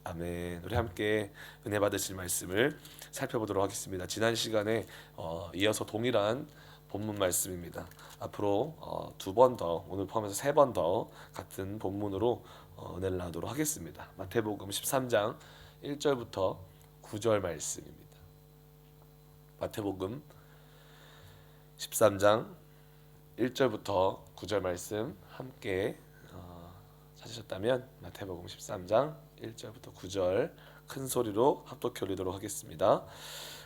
아멘. 우리 함께 은혜 받으실 말씀을 살펴보도록 하겠습니다. 지난 시간에 이어서 동일한 본문 말씀입니다. 앞으로 두 번 더, 오늘 포함해서 세 번 더 같은 본문으로 은혜를 나누도록 하겠습니다. 마태복음 13장 1절부터 9절 말씀입니다. 마태복음 13장 1절부터 9절 말씀 함께 찾으셨다면 마태복음 13장 1절부터 9절 큰 소리로 합독해 올리도록 하겠습니다.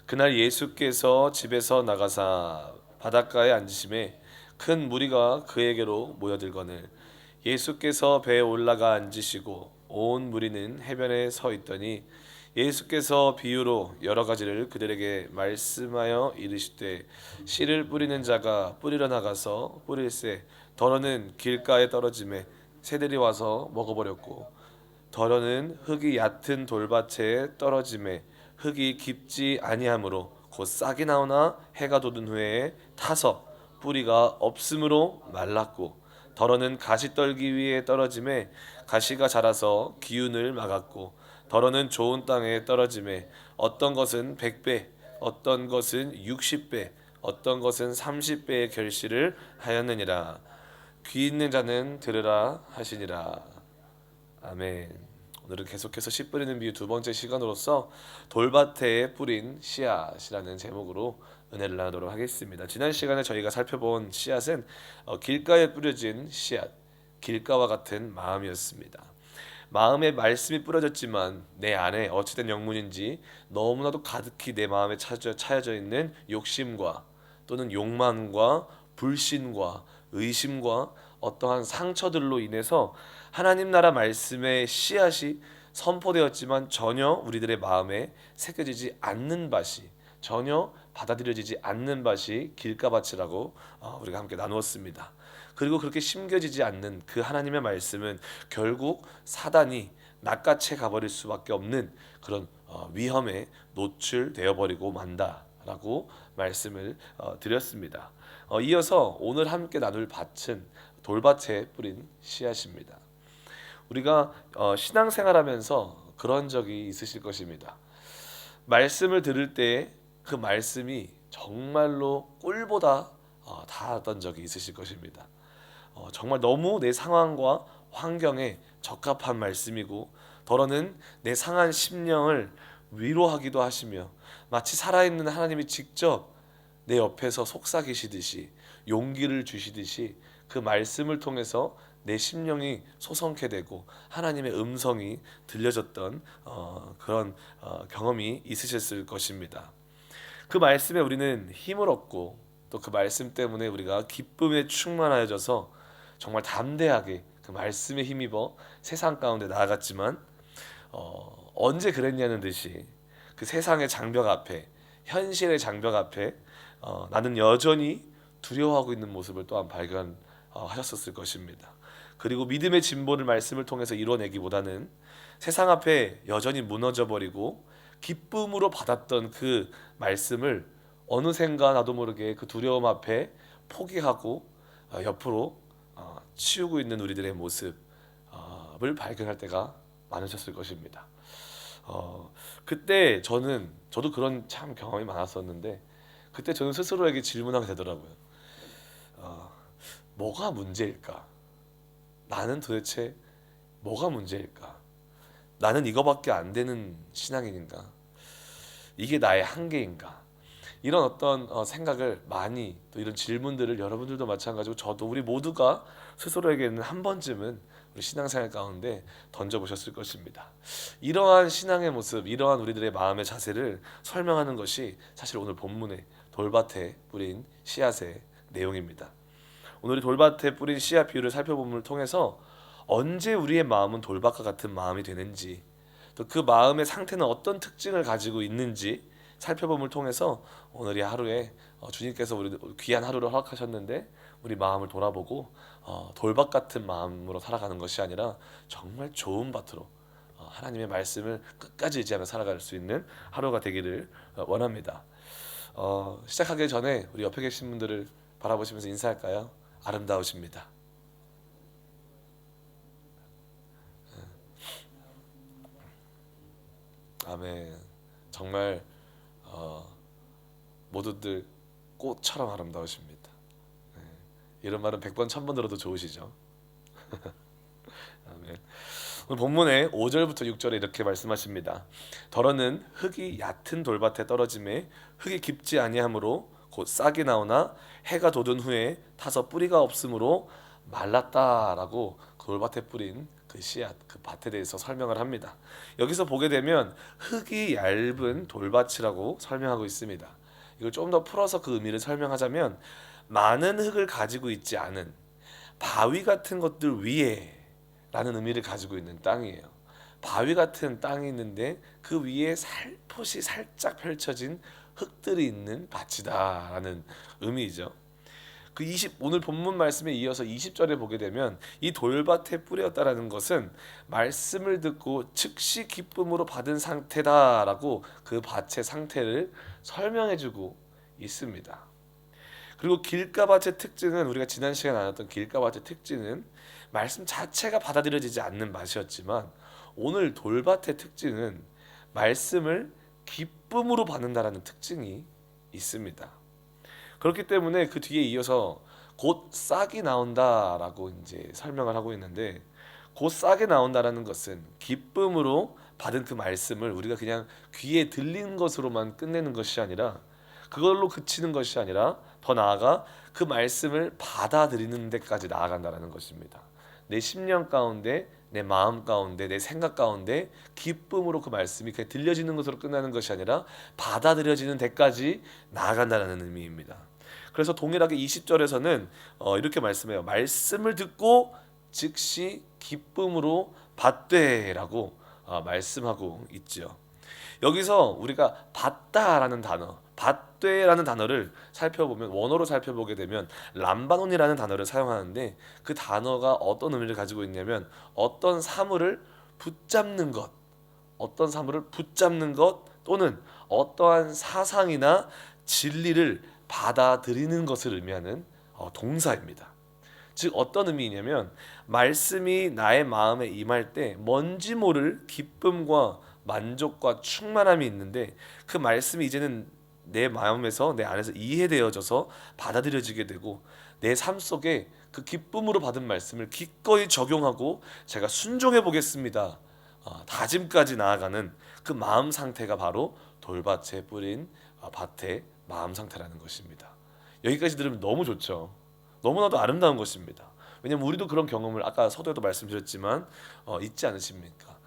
그날 예수께서 집에서 나가사 바닷가에 앉으심에 큰 무리가 그에게로 모여들거늘 예수께서 배에 올라가 앉으시고 온 무리는 해변에 서 있더니 예수께서 비유로 여러 가지를 그들에게 말씀하여 이르시되 씨를 뿌리는 자가 뿌리러 나가서 뿌릴새 더러는 길가에 떨어짐에 새들이 와서 먹어버렸고 더러는 흙이 얕은 돌밭에 떨어짐에 흙이 깊지 아니하므로 곧 싹이 나오나 해가 돋은 후에 타서 뿌리가 없으므로 말랐고 더러는 가시떨기 위에 떨어짐에 가시가 자라서 기운을 막았고 더러는 좋은 땅에 떨어짐에 어떤 것은 100배 어떤 것은 60배 어떤 것은 30배의 결실을 하였느니라. 귀 있는 자는 들으라 하시니라. 아멘. 오늘은 계속해서 씨 뿌리는 비유 두 번째 시간으로서 돌밭에 뿌린 씨앗이라는 제목으로 은혜를 나누도록 하겠습니다. 지난 시간에 저희가 살펴본 씨앗은 길가에 뿌려진 씨앗, 길가와 같은 마음이었습니다. 마음에 말씀이 뿌려졌지만 내 안에 어찌된 영문인지 너무나도 가득히 내 마음에 차여져 있는 욕심과 또는 욕망과 불신과 의심과 어떠한 상처들로 인해서 하나님 나라 말씀의 씨앗이 선포되었지만 전혀 우리들의 마음에 새겨지지 않는 밭이 전혀 받아들여지지 않는 밭이 길가밭이라고 우리가 함께 나누었습니다. 그리고 그렇게 심겨지지 않는 그 하나님의 말씀은 결국 사단이 낚아채 가버릴 수밖에 없는 그런 위험에 노출되어 버리고 만다라고 말씀을 드렸습니다. 이어서 오늘 함께 나눌 밭은 돌밭에 뿌린 씨앗입니다. 우리가 신앙생활하면서 그런 적이 있으실 것입니다. 말씀을 들을 때 그 말씀이 정말로 꿀보다 닿았던 적이 있으실 것입니다. 정말 너무 내 상황과 환경에 적합한 말씀이고 더러는 내 상한 심령을 위로하기도 하시며 마치 살아있는 하나님이 직접 내 옆에서 속삭이시듯이 용기를 주시듯이 그 말씀을 통해서 내 심령이 소성케 되고 하나님의 음성이 들려졌던 그런 경험이 있으셨을 것입니다. 그 말씀에 우리는 힘을 얻고 또 그 말씀 때문에 우리가 기쁨에 충만하여져서 정말 담대하게 그 말씀에 힘입어 세상 가운데 나아갔지만 언제 그랬냐는 듯이 그 세상의 장벽 앞에 현실의 장벽 앞에 나는 여전히 두려워하고 있는 모습을 또한 발견하셨었을 것입니다. 그리고 믿음의 진보를 말씀을 통해서 이뤄내기보다는 세상 앞에 여전히 무너져 버리고 기쁨으로 받았던 그 말씀을 어느샌가 나도 모르게 그 두려움 앞에 포기하고 옆으로 치우고 있는 우리들의 모습을 발견할 때가 많으셨을 것입니다. 그때 저도 그런 참 경험이 많았었는데 그때 저는 스스로에게 질문하게 되더라고요. 뭐가 문제일까? 나는 도대체 뭐가 문제일까? 나는 이거밖에 안 되는 신앙인인가? 이게 나의 한계인가? 이런 어떤 생각을 많이 또 이런 질문들을 여러분들도 마찬가지고 저도 우리 모두가 스스로에게는 한 번쯤은 우리 신앙생활 가운데 던져보셨을 것입니다. 이러한 신앙의 모습, 이러한 우리들의 마음의 자세를 설명하는 것이 사실 오늘 본문의 돌밭에 뿌린 씨앗의 내용입니다. 오늘 돌밭에 뿌린 씨앗 비유를 살펴봄을 통해서 언제 우리의 마음은 돌밭과 같은 마음이 되는지 또 그 마음의 상태는 어떤 특징을 가지고 있는지 살펴봄을 통해서 오늘이 하루에 주님께서 우리 귀한 하루를 허락하셨는데 우리 마음을 돌아보고 돌밭 같은 마음으로 살아가는 것이 아니라 정말 좋은 밭으로 하나님의 말씀을 끝까지 의지하며 살아갈 수 있는 하루가 되기를 원합니다. 시작하기 전에 우리 옆에 계신 분들을 바라보시면서 인사할까요? 아름다우십니다. 아멘. 정말 모두들 꽃처럼 아름다우십니다. 네. 이런 말은 100번 1000번 들어도 좋으시죠? 아멘. 오늘 본문의 5절부터 6절에 이렇게 말씀하십니다. 더러는 흙이 얕은 돌밭에 떨어짐에 흙이 깊지 아니하므로 곧 싹이 나오나 해가 돋은 후에 타서 뿌리가 없으므로 말랐다라고 돌밭에 뿌린 그 씨앗, 그 밭에 대해서 설명을 합니다. 여기서 보게 되면 흙이 얇은 돌밭이라고 설명하고 있습니다. 이걸 좀 더 풀어서 그 의미를 설명하자면 많은 흙을 가지고 있지 않은 바위 같은 것들 위에 라는 의미를 가지고 있는 땅이에요. 바위 같은 땅이 있는데 그 위에 살포시 살짝 펼쳐진 흙들이 있는 밭이다 라는 의미이죠. 오늘 본문 말씀에 이어서 20절에 보게 되면 이 돌밭에 뿌렸다라는 것은 말씀을 듣고 즉시 기쁨으로 받은 상태다라고 그 밭의 상태를 설명해주고 있습니다. 그리고 길가밭의 특징은 우리가 지난 시간에 나눴던 길가밭의 특징은 말씀 자체가 받아들여지지 않는 맛이었지만 오늘 돌밭의 특징은 말씀을 기쁨으로 받는다라는 특징이 있습니다. 그렇기 때문에 그 뒤에 이어서 곧 싹이 나온다라고 이제 설명을 하고 있는데 곧 싹이 나온다라는 것은 기쁨으로 받은 그 말씀을 우리가 그냥 귀에 들린 것으로만 끝내는 것이 아니라 그걸로 그치는 것이 아니라 더 나아가 그 말씀을 받아들이는 데까지 나아간다라는 것입니다. 내 심령 가운데, 내 마음 가운데, 내 생각 가운데 기쁨으로 그 말씀이 그냥 들려지는 것으로 끝나는 것이 아니라 받아들여지는 데까지 나아간다는 의미입니다. 그래서 동일하게 20절에서는 이렇게 말씀해요. 말씀을 듣고 즉시 기쁨으로 받되라고 말씀하고 있죠. 여기서 우리가 받다라는 단어, 받되라는 단어를 살펴보면 원어로 살펴보게 되면 람바논이라는 단어를 사용하는데 그 단어가 어떤 의미를 가지고 있냐면 어떤 사물을 붙잡는 것, 어떤 사물을 붙잡는 것 또는 어떠한 사상이나 진리를 받아들이는 것을 의미하는 동사입니다. 즉 어떤 의미냐면 말씀이 나의 마음에 임할 때 뭔지 모를 기쁨과 만족과 충만함이 있는데 그 말씀이 이제는 내 마음에서 내 안에서 이해되어져서 받아들여지게 되고 내 삶 속에 그 기쁨으로 받은 말씀을 기꺼이 적용하고 제가 순종해 보겠습니다. 다짐까지 나아가는 그 마음 상태가 바로 돌밭에 뿌린 밭의 마음 상태라는 것입니다. 여기까지 들으면 너무 좋죠. 너무나도 아름다운 것입니다. 왜냐하면 우리도 그런 경험을 아까 서두에도 말씀드렸지만 있지 않으십니까?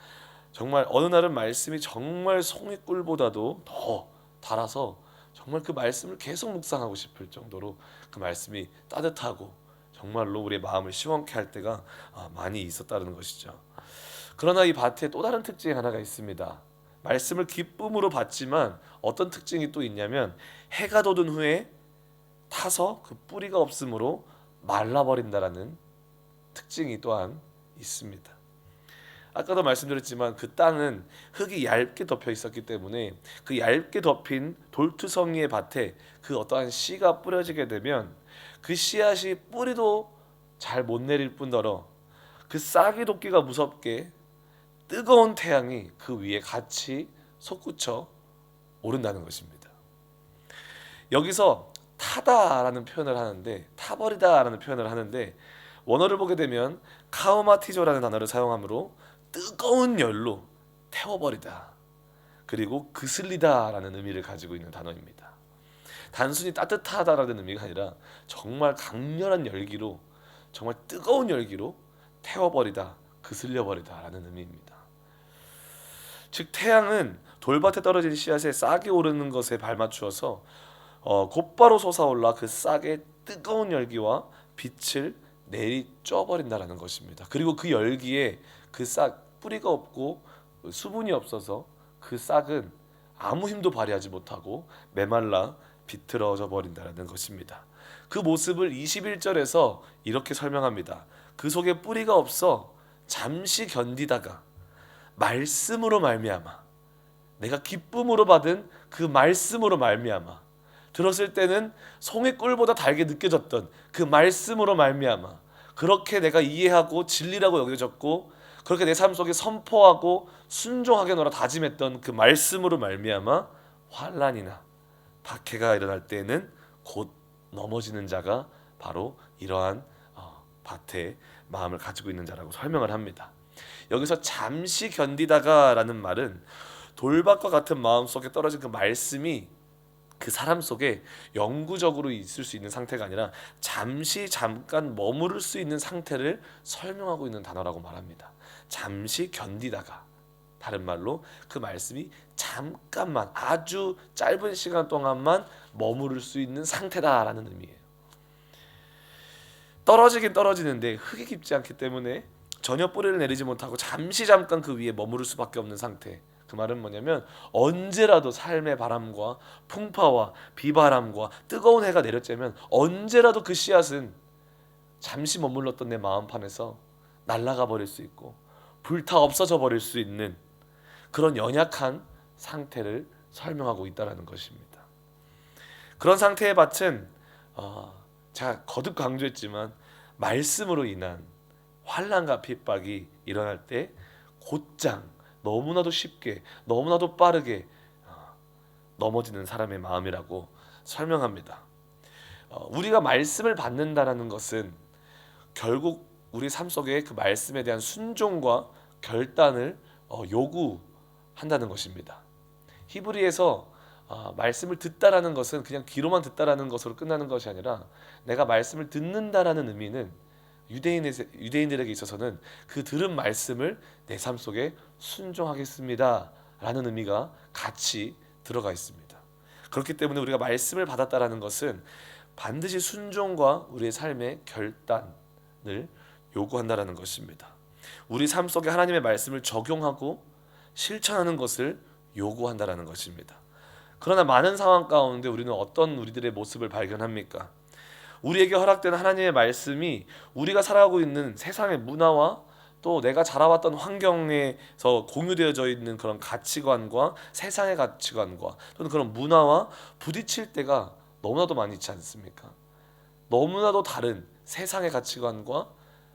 정말 어느 날은 말씀이 정말 송이꿀보다도 더 달아서 정말 그 말씀을 계속 묵상하고 싶을 정도로 그 말씀이 따뜻하고 정말로 우리의 마음을 시원케 할 때가 많이 있었다는 것이죠. 그러나 이 밭에 또 다른 특징이 하나가 있습니다. 말씀을 기쁨으로 받지만 어떤 특징이 또 있냐면 해가 돋은 후에 타서 그 뿌리가 없으므로 말라버린다라는 특징이 또한 있습니다. 아까도 말씀드렸지만 그 땅은 흙이 얇게 덮여 있었기 때문에 그 얇게 덮인 돌투성이의 밭에 그 어떠한 씨가 뿌려지게 되면 그 씨앗이 뿌리도 잘 못 내릴 뿐더러 그 싹이 돋기가 무섭게 뜨거운 태양이 그 위에 같이 솟구쳐 오른다는 것입니다. 여기서 타다라는 표현을 하는데 타버리다라는 표현을 하는데 원어를 보게 되면 카우마티조라는 단어를 사용하므로 뜨거운 열로 태워버리다 그리고 그슬리다라는 의미를 가지고 있는 단어입니다. 단순히 따뜻하다라는 의미가 아니라 정말 강렬한 열기로 정말 뜨거운 열기로 태워버리다 그슬려버리다라는 의미입니다. 즉 태양은 돌밭에 떨어진 씨앗에 싹이 오르는 것에 발맞추어서 곧바로 솟아올라 그 싹의 뜨거운 열기와 빛을 내리쬐버린다라는 것입니다. 그리고 그 열기에 그 싹 뿌리가 없고 수분이 없어서 그 싹은 아무 힘도 발휘하지 못하고 메말라 비틀어져 버린다는 것입니다. 그 모습을 21절에서 이렇게 설명합니다. 그 속에 뿌리가 없어 잠시 견디다가 말씀으로 말미암아 내가 기쁨으로 받은 그 말씀으로 말미암아 들었을 때는 송이꿀보다 달게 느껴졌던 그 말씀으로 말미암아 그렇게 내가 이해하고 진리라고 여겨졌고 그렇게 내 삶 속에 선포하고 순종하겠노라 다짐했던 그 말씀으로 말미암아 환난이나 박해가 일어날 때에는 곧 넘어지는 자가 바로 이러한 밭에 마음을 가지고 있는 자라고 설명을 합니다. 여기서 잠시 견디다가라는 말은 돌밭과 같은 마음 속에 떨어진 그 말씀이 그 사람 속에 영구적으로 있을 수 있는 상태가 아니라 잠깐 머무를 수 있는 상태를 설명하고 있는 단어라고 말합니다. 잠시 견디다가, 다른 말로 그 말씀이 잠깐만, 아주 짧은 시간 동안만 머무를 수 있는 상태다라는 의미예요. 떨어지긴 떨어지는데 흙이 깊지 않기 때문에 전혀 뿌리를 내리지 못하고 잠깐 그 위에 머무를 수밖에 없는 상태. 그 말은 뭐냐면 언제라도 삶의 바람과 풍파와 비바람과 뜨거운 해가 내려쬐면 언제라도 그 씨앗은 잠시 머물렀던 내 마음판에서 날아가 버릴 수 있고 불타 없어져 버릴 수 있는 그런 연약한 상태를 설명하고 있다는 것입니다. 그런 상태의 밭은 제가 거듭 강조했지만 말씀으로 인한 환난과 핍박이 일어날 때 곧장 너무나도 쉽게 너무나도 빠르게 넘어지는 사람의 마음이라고 설명합니다. 우리가 말씀을 받는다라는 것은 결국 우리 삶 속에 그 말씀에 대한 순종과 결단을 요구한다는 것입니다. 히브리에서 말씀을 듣다라는 것은 그냥 귀로만 듣다라는 것으로 끝나는 것이 아니라 내가 말씀을 듣는다라는 의미는 유대인들에게 있어서는 그 들은 말씀을 내 삶 속에 순종하겠습니다 라는 의미가 같이 들어가 있습니다. 그렇기 때문에 우리가 말씀을 받았다라는 것은 반드시 순종과 우리의 삶의 결단을 요구한다라는 것입니다. 우리 삶 속에 하나님의 말씀을 적용하고 실천하는 것을 요구한다라는 것입니다. 그러나 많은 상황 가운데 우리는 어떤 우리들의 모습을 발견합니까? 우리에게 허락된 하나님의 말씀이 우리가 살아가고 있는 세상의 문화와 또 내가 자라왔던 환경에서 공유되어져 있는 그런 가치관과 세상의 가치관과 또는 그런 문화와 부딪힐 때가 너무나도 많이 있지 않습니까? 너무나도 다른 세상의 가치관과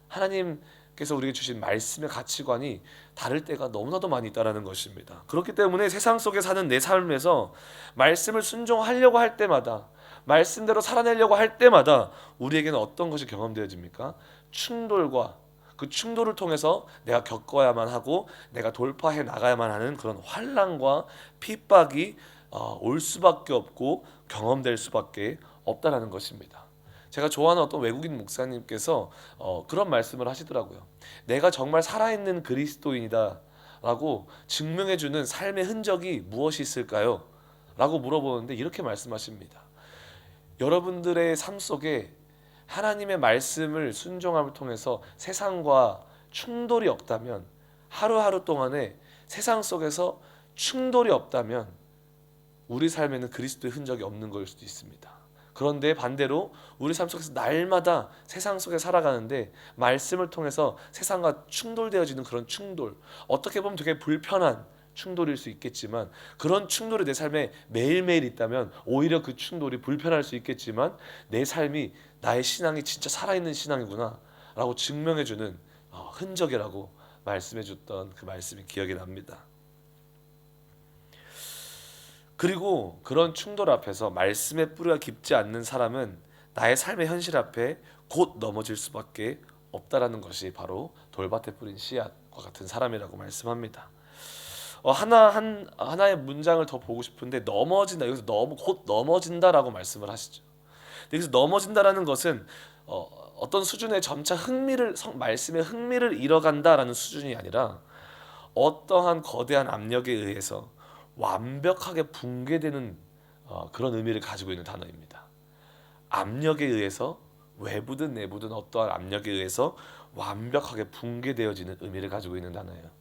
하나님께서 우리에게 주신 말씀의 가치관이 다를 때가 너무나도 많이 있다는 것입니다. 그렇기 때문에 세상 속에 사는 내 삶에서 말씀을 순종하려고 할 때마다, 말씀대로 살아내려고 할 때마다 우리에게는 어떤 것이 경험되어집니까? 충돌과 그 충돌을 통해서 내가 겪어야만 하고 내가 돌파해 나가야만 하는 그런 환난과 핍박이 올 수밖에 없고 경험될 수밖에 없다라는 것입니다. 제가 좋아하는 어떤 외국인 목사님께서 그런 말씀을 하시더라고요. 내가 정말 살아있는 그리스도인이다 라고 증명해주는 삶의 흔적이 무엇이 있을까요? 라고 물어보는데 이렇게 말씀하십니다. 여러분들의 삶 속에 하나님의 말씀을 순종함을 통해서 세상과 충돌이 없다면, 하루하루 동안에 세상 속에서 충돌이 없다면 우리 삶에는 그리스도의 흔적이 없는 걸 수도 있습니다. 그런데 반대로 우리 삶 속에서 날마다 세상 속에 살아가는데 말씀을 통해서 세상과 충돌되어지는 그런 충돌, 어떻게 보면 되게 불편한 충돌일 수 있겠지만 그런 충돌이 내 삶에 매일매일 있다면 오히려 그 충돌이 불편할 수 있겠지만 내 삶이, 나의 신앙이 진짜 살아있는 신앙이구나 라고 증명해주는 흔적이라고 말씀해줬던 그 말씀이 기억이 납니다. 그리고 그런 충돌 앞에서 말씀의 뿌리가 깊지 않는 사람은 나의 삶의 현실 앞에 곧 넘어질 수밖에 없다라는 것이 바로 돌밭에 뿌린 씨앗과 같은 사람이라고 말씀합니다. 하나의 문장을 더 보고 싶은데 넘어진다, 여기서 곧 넘어진다라고 말씀을 하시죠. 여기서 넘어진다라는 것은 어떤 수준의 점차 말씀의 흥미를 잃어간다라는 수준이 아니라 어떠한 거대한 압력에 의해서 완벽하게 붕괴되는 그런 의미를 가지고 있는 단어입니다. 압력에 의해서, 외부든 내부든 어떠한 압력에 의해서 완벽하게 붕괴되어지는 의미를 가지고 있는 단어예요.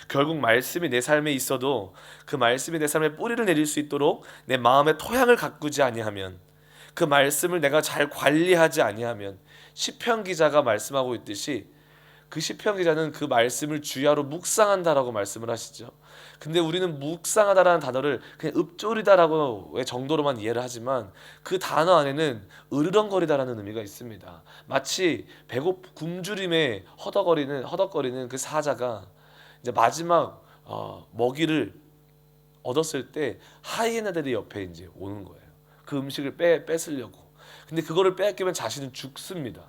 결국 말씀이 내 삶에 있어도 그 말씀이 내 삶에 뿌리를 내릴 수 있도록 내 마음의 토양을 가꾸지 아니하면, 그 말씀을 내가 잘 관리하지 아니하면, 시편 기자가 말씀하고 있듯이 그 시편 기자는 그 말씀을 주야로 묵상한다라고 말씀을 하시죠. 근데 우리는 묵상하다라는 단어를 그냥 읊조리다라고 의 정도로만 이해를 하지만 그 단어 안에는 으르렁거리다라는 의미가 있습니다. 마치 굶주림에 허덕거리는 그 사자가 이제 마지막 먹이를 얻었을 때 하이에나들이 옆에 이제 오는 거예요. 그 음식을 뺏으려고. 근데 그거를 빼앗기면 자신은 죽습니다.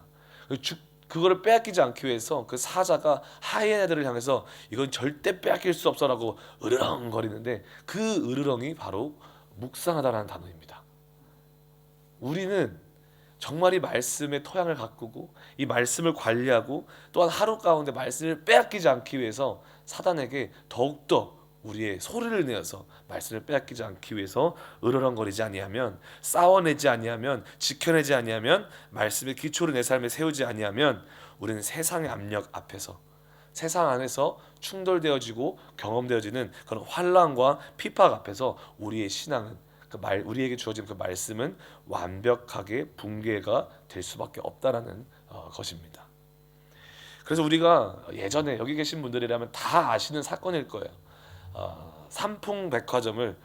그거를 빼앗기지 않기 위해서 그 사자가 하이에나들을 향해서 이건 절대 빼앗길 수 없어라고 으르렁거리는데 그 으르렁이 바로 묵상하다라는 단어입니다. 우리는 정말 이 말씀의 토양을 가꾸고 이 말씀을 관리하고 또한 하루 가운데 말씀을 빼앗기지 않기 위해서 사단에게 더욱더 우리의 소리를 내어서 말씀을 빼앗기지 않기 위해서 으르렁거리지 아니하면, 싸워내지 아니하면, 지켜내지 아니하면, 말씀의 기초를 내 삶에 세우지 아니하면 우리는 세상의 압력 앞에서, 세상 안에서 충돌되어지고 경험되어지는 그런 환난과 핍박 앞에서 우리의 신앙은, 우리에게 주어진 그 말씀은 완벽하게 붕괴가 될 수밖에 없다라는 것입니다. 그래서 우리가 예전에 여기 계신 분들이라면 다 아시는 사건일 거예요. 삼풍백화점을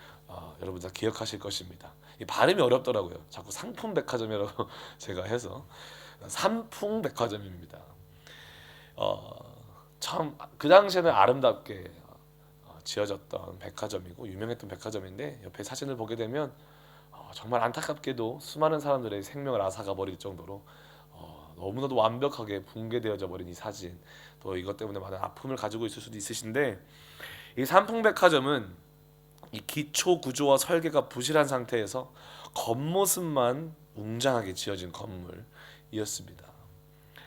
여러분 다 기억하실 것입니다. 이 발음이 어렵더라고요. 자꾸 상품백화점이라고 제가 해서 삼풍백화점입니다. 참 그 당시에는 아름답게 지어졌던 백화점이고 유명했던 백화점인데 옆에 사진을 보게 되면 정말 안타깝게도 수많은 사람들의 생명을 앗아가 버릴 정도로 너무나도 완벽하게 붕괴되어져 버린 이 사진, 또 이것 때문에 많은 아픔을 가지고 있을 수도 있으신데, 이 삼풍백화점은 이 기초 구조와 설계가 부실한 상태에서 겉모습만 웅장하게 지어진 건물이었습니다.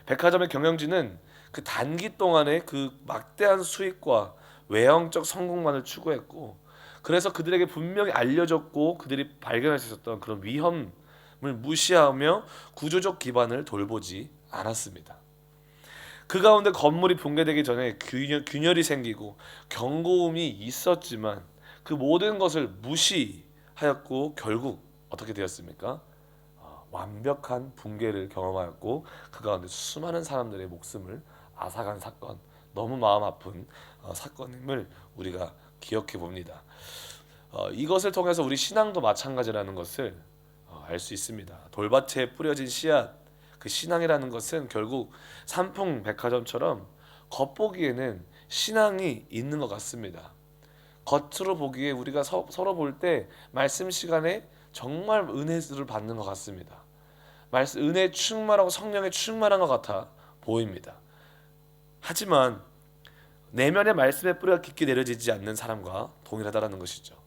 백화점의 경영진은 그 단기 동안의 그 막대한 수익과 외형적 성공만을 추구했고, 그래서 그들에게 분명히 알려졌고 그들이 발견할 수 있었던 그런 위험을 무시하며 구조적 기반을 돌보지 않았습니다. 그 가운데 건물이 붕괴되기 전에 균열이 생기고 경고음이 있었지만 그 모든 것을 무시하였고 결국 어떻게 되었습니까? 완벽한 붕괴를 경험하였고 그 가운데 수많은 사람들의 목숨을 앗아간 사건, 너무 마음 아픈 사건임을 우리가 기억해 봅니다. 이것을 통해서 우리 신앙도 마찬가지라는 것을 알 수 있습니다. 돌밭에 뿌려진 씨앗, 그 신앙이라는 것은 결국 삼풍백화점처럼 겉보기에는 신앙이 있는 것 같습니다. 겉으로 보기에 우리가 서로 볼 때 말씀 시간에 정말 은혜를 받는 것 같습니다. 은혜에 충만하고 성령에 충만한 것 같아 보입니다. 하지만 내면의 말씀의 뿌리가 깊게 내려지지 않는 사람과 동일하다라는 것이죠.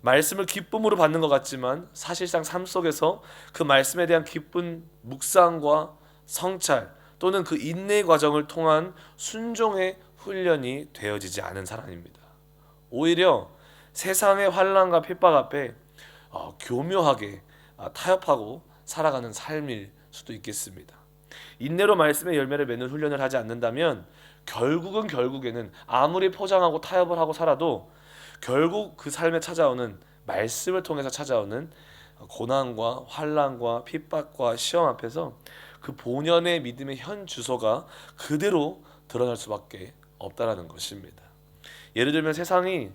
말씀을 기쁨으로 받는 것 같지만 사실상 삶 속에서 그 말씀에 대한 기쁜 묵상과 성찰 또는 그 인내의 과정을 통한 순종의 훈련이 되어지지 않은 사람입니다. 오히려 세상의 환난과 핍박 앞에 교묘하게 타협하고 살아가는 삶일 수도 있겠습니다. 인내로 말씀의 열매를 맺는 훈련을 하지 않는다면 결국에는 아무리 포장하고 타협을 하고 살아도 결국 그 삶에 찾아오는 말씀을 통해서 찾아오는 고난과 환난과 핍박과 시험 앞에서 그 본연의 믿음의 현 주소가 그대로 드러날 수밖에 없다라는 것입니다. 예를 들면 세상이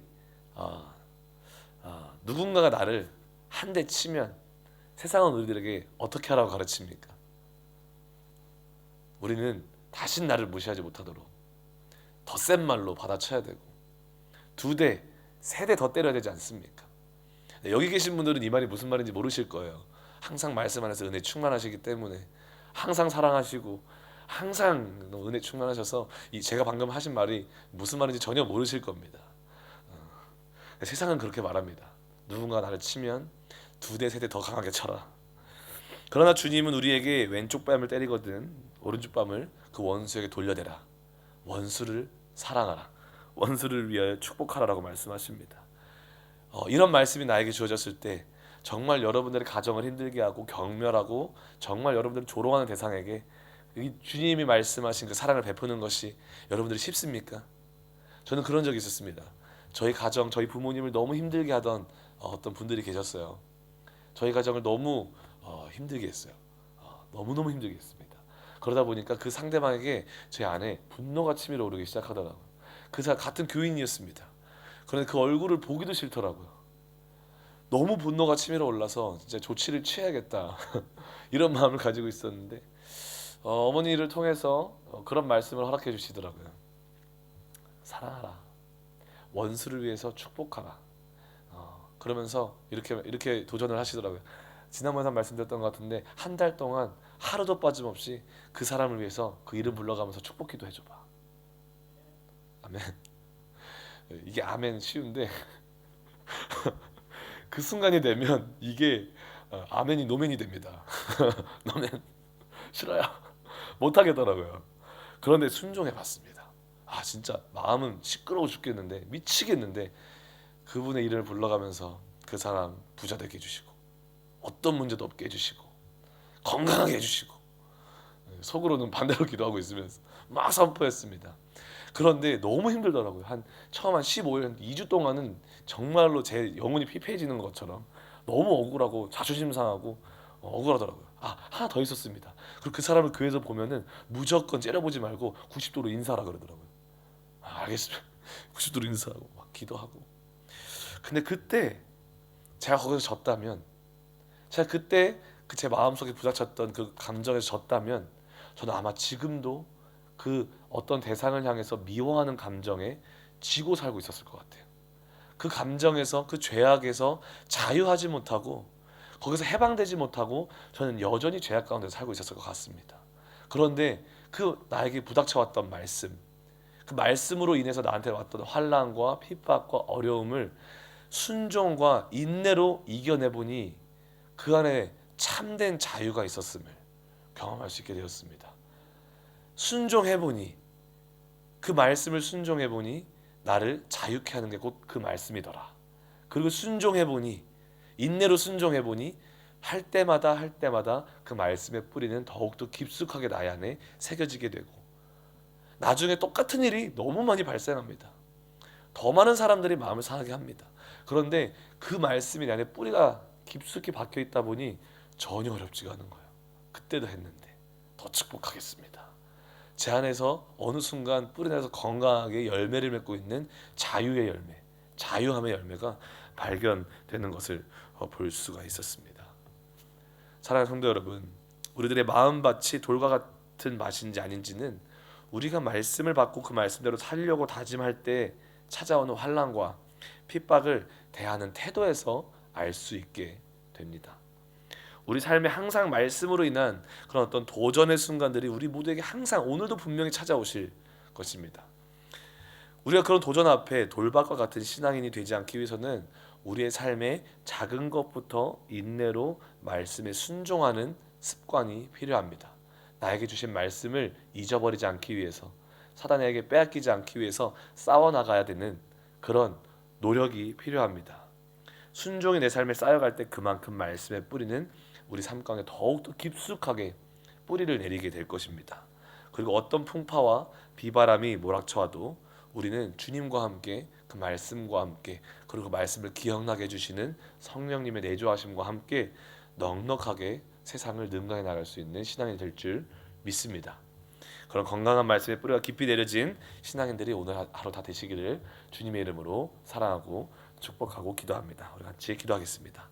누군가가 나를 한 대 치면 세상은 우리들에게 어떻게 하라고 가르칩니까? 우리는 다신 나를 무시하지 못하도록 더 센 말로 받아쳐야 되고 2대, 3대 더 때려야 되지 않습니까? 여기 계신 분들은 이 말이 무슨 말인지 모르실 거예요. 항상 말씀 안에서 은혜 충만하시기 때문에 항상 사랑하시고 항상 은혜 충만하셔서 제가 방금 하신 말이 무슨 말인지 전혀 모르실 겁니다. 세상은 그렇게 말합니다. 누군가 나를 치면 2대, 3대 더 강하게 쳐라. 그러나 주님은 우리에게 왼쪽 뺨을 때리거든 오른쪽 뺨을 그 원수에게 돌려대라. 원수를 사랑하라. 원수를 위하여 축복하라라고 말씀하십니다. 이런 말씀이 나에게 주어졌을 때 정말 여러분들의 가정을 힘들게 하고 경멸하고 정말 여러분들을 조롱하는 대상에게 주님이 말씀하신 그 사랑을 베푸는 것이 여러분들이 쉽습니까? 저는 그런 적이 있었습니다. 저희 가정, 저희 부모님을 너무 힘들게 하던 어떤 분들이 계셨어요. 저희 가정을 너무 힘들게 했어요. 너무너무 힘들게 했습니다. 그러다 보니까 그 상대방에게 제 안에 분노가 치밀어 오르기 시작하더라고요. 그 사람 같은 교인이었습니다. 그런데 그 얼굴을 보기도 싫더라고요. 너무 분노가 치밀어 올라서 진짜 조치를 취해야겠다 이런 마음을 가지고 있었는데 어머니를 통해서 그런 말씀을 허락해 주시더라고요. 사랑하라. 원수를 위해서 축복하라. 그러면서 이렇게 도전을 하시더라고요. 지난번에 말씀드렸던 것 같은데 한 달 동안 하루도 빠짐없이 그 사람을 위해서 그 이름 불러가면서 축복기도 해줘봐. 아멘. 이게 아멘 쉬운데 그 순간이 되면 이게 아멘이 노멘이 됩니다. 노멘 싫어요. 못 하겠더라고요. 그런데 순종해 봤습니다. 아 진짜 마음은 시끄러워 죽겠는데 미치겠는데 그분의 이름을 불러가면서 그 사람 부자 되게 해주시고 어떤 문제도 없게 해주시고 건강하게 해주시고 속으로는 반대로 기도하고 있으면서 막 선포했습니다. 그런데 너무 힘들더라고요. 처음 한 15일, 한 2주 동안은 정말로 제 영혼이 피폐해지는 것처럼 너무 억울하고 자존심 상하고 억울하더라고요. 하나 더 있었습니다. 그리고 그 사람을 교회에서 보면은 무조건 째려보지 말고 90도로 인사하라 그러더라고요. 알겠습니다. 90도로 인사하고 막 기도하고. 근데 그때 제가 거기서 졌다면, 제가 그때 그 제 마음속에 부닥쳤던 그 감정에서 졌다면, 저는 아마 지금도 그 어떤 대상을 향해서 미워하는 감정에 지고 살고 있었을 것 같아요. 그 감정에서, 그 죄악에서 자유하지 못하고 거기서 해방되지 못하고 저는 여전히 죄악 가운데 살고 있었을 것 같습니다. 그런데 그 나에게 부닥쳐왔던 말씀, 그 말씀으로 인해서 나한테 왔던 환난과 핍박과 어려움을 순종과 인내로 이겨내보니 그 안에 참된 자유가 있었음을 경험할 수 있게 되었습니다. 순종해보니, 그 말씀을 순종해보니 나를 자유케 하는 게 곧 그 말씀이더라. 그리고 순종해보니, 인내로 순종해보니 할 때마다 그 말씀의 뿌리는 더욱더 깊숙하게 나의 안에 새겨지게 되고, 나중에 똑같은 일이 너무 많이 발생합니다. 더 많은 사람들이 마음을 상하게 합니다. 그런데 그 말씀이 내 안에 뿌리가 깊숙이 박혀 있다 보니 전혀 어렵지가 않은 거예요. 그때도 했는데 더 축복하겠습니다. 제 안에서 어느 순간 뿌리내서 건강하게 열매를 맺고 있는 자유의 열매, 자유함의 열매가 발견되는 것을 볼 수가 있었습니다. 사랑하는 성도 여러분, 우리들의 마음밭이 돌과 같은 맛인지 아닌지는 우리가 말씀을 받고 그 말씀대로 살려고 다짐할 때 찾아오는 환난과 핍박을 대하는 태도에서 알 수 있게 됩니다. 우리 삶에 항상 말씀으로 인한 그런 어떤 도전의 순간들이 우리 모두에게 항상 오늘도 분명히 찾아오실 것입니다. 우리가 그런 도전 앞에 돌박과 같은 신앙인이 되지 않기 위해서는 우리의 삶에 작은 것부터 인내로 말씀에 순종하는 습관이 필요합니다. 나에게 주신 말씀을 잊어버리지 않기 위해서, 사단에게 빼앗기지 않기 위해서 싸워나가야 되는 그런 노력이 필요합니다. 순종이 내 삶에 쌓여갈 때 그만큼 말씀의 뿌리는 우리 삶 가운데 더욱더 깊숙하게 뿌리를 내리게 될 것입니다. 그리고 어떤 풍파와 비바람이 몰아쳐와도 우리는 주님과 함께, 그 말씀과 함께, 그리고 그 말씀을 기억나게 해주시는 성령님의 내조하심과 함께 넉넉하게 세상을 능가해 나갈 수 있는 신앙이 될 줄 믿습니다. 그런 건강한 말씀의 뿌리가 깊이 내려진 신앙인들이 오늘 하루 다 되시기를 주님의 이름으로 사랑하고 축복하고 기도합니다. 우리 같이 기도하겠습니다.